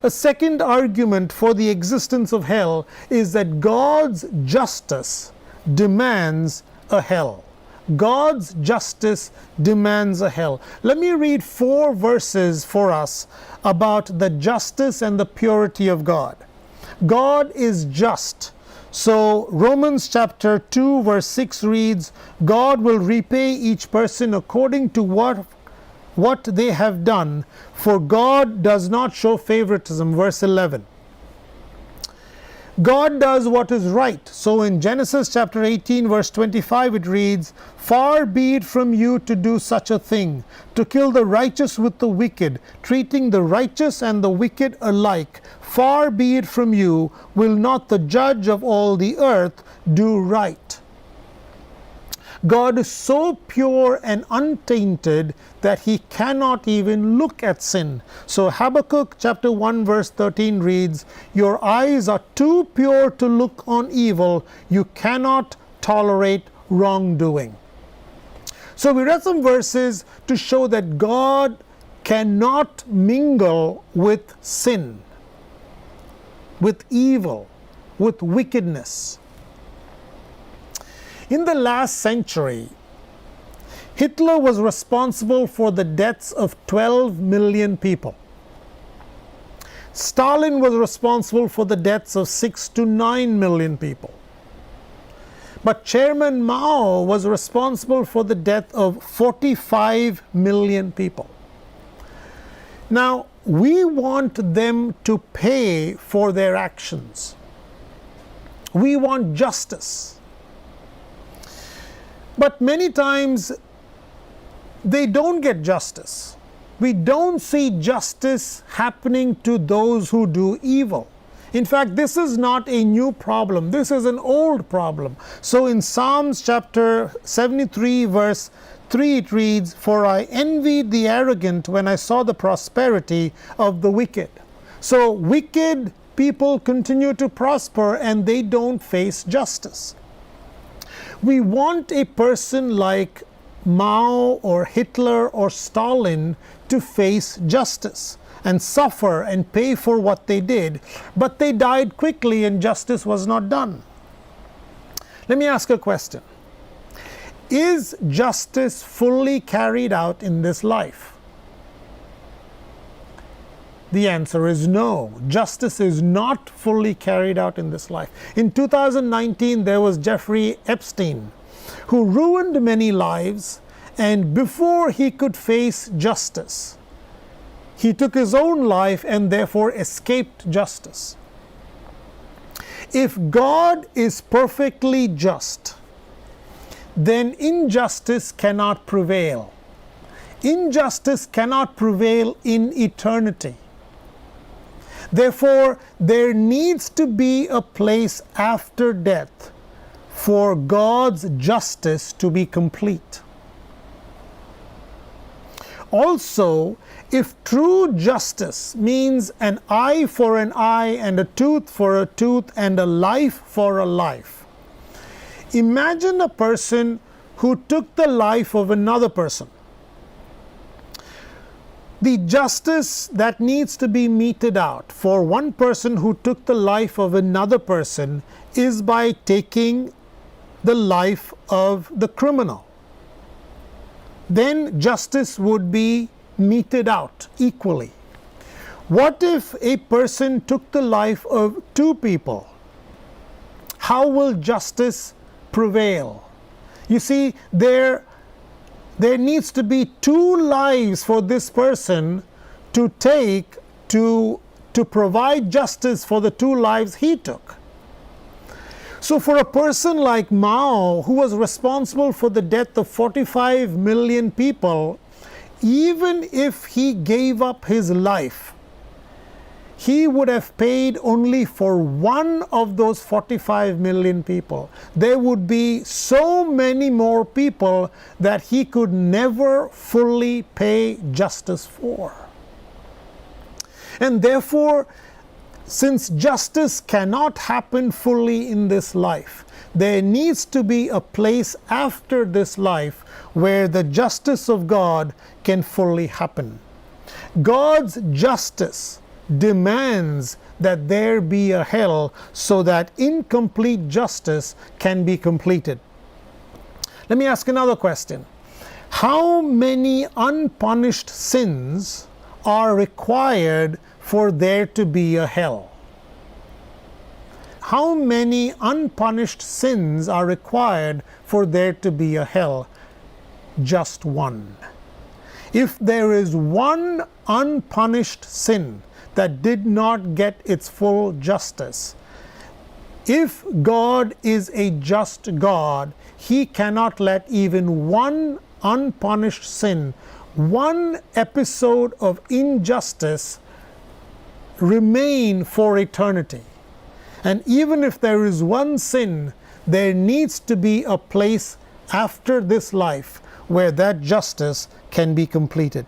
A second argument for the existence of hell is that God's justice demands a hell. God's justice demands a hell. Let me read 4 verses for us about the justice and the purity of God. God is just. So Romans chapter 2 verse 6 reads, God will repay each person according to what they have done, for God does not show favoritism. Verse 11. God does what is right. So in Genesis chapter 18 verse 25 it reads, far be it from you to do such a thing, to kill the righteous with the wicked, treating the righteous and the wicked alike. Far be it from you, will not the judge of all the earth do right? God is so pure and untainted that he cannot even look at sin. So Habakkuk chapter 1 verse 13 reads, your eyes are too pure to look on evil, you cannot tolerate wrongdoing. So we read some verses to show that God cannot mingle with sin, with evil, with wickedness. In the last century, Hitler was responsible for the deaths of 12 million people. Stalin was responsible for the deaths of 6 to 9 million people. But Chairman Mao was responsible for the death of 45 million people. Now, we want them to pay for their actions. We want justice. But many times they don't get justice. We don't see justice happening to those who do evil. In fact, this is not a new problem. This is an old problem. So in Psalms chapter 73 verse 3 it reads, for I envied the arrogant when I saw the prosperity of the wicked. So wicked people continue to prosper and they don't face justice. We want a person like Mao or Hitler or Stalin to face justice and suffer and pay for what they did, but they died quickly and justice was not done. Let me ask a question. Is justice fully carried out in this life? The answer is no. Justice is not fully carried out in this life. In 2019, there was Jeffrey Epstein, who ruined many lives, and before he could face justice, he took his own life and therefore escaped justice. If God is perfectly just, then injustice cannot prevail. Injustice cannot prevail in eternity. Therefore, there needs to be a place after death for God's justice to be complete. Also, if true justice means an eye for an eye and a tooth for a tooth and a life for a life, imagine a person who took the life of another person. The justice that needs to be meted out for one person who took the life of another person is by taking the life of the criminal. Then justice would be meted out equally. What if a person took the life of 2 people? How will justice prevail? You see, there needs to be 2 lives for this person to take to provide justice for the 2 lives he took. So for a person like Mao, who was responsible for the death of 45 million people, even if he gave up his life, he would have paid only for one of those 45 million people. There would be so many more people that he could never fully pay justice for. And therefore, since justice cannot happen fully in this life, there needs to be a place after this life where the justice of God can fully happen. God's justice demands that there be a hell so that incomplete justice can be completed. Let me ask another question. How many unpunished sins are required for there to be a hell? How many unpunished sins are required for there to be a hell? Just one. If there is one unpunished sin that did not get its full justice, if God is a just God, He cannot let even one unpunished sin, one episode of injustice remain for eternity. And even if there is one sin, there needs to be a place after this life where that justice can be completed.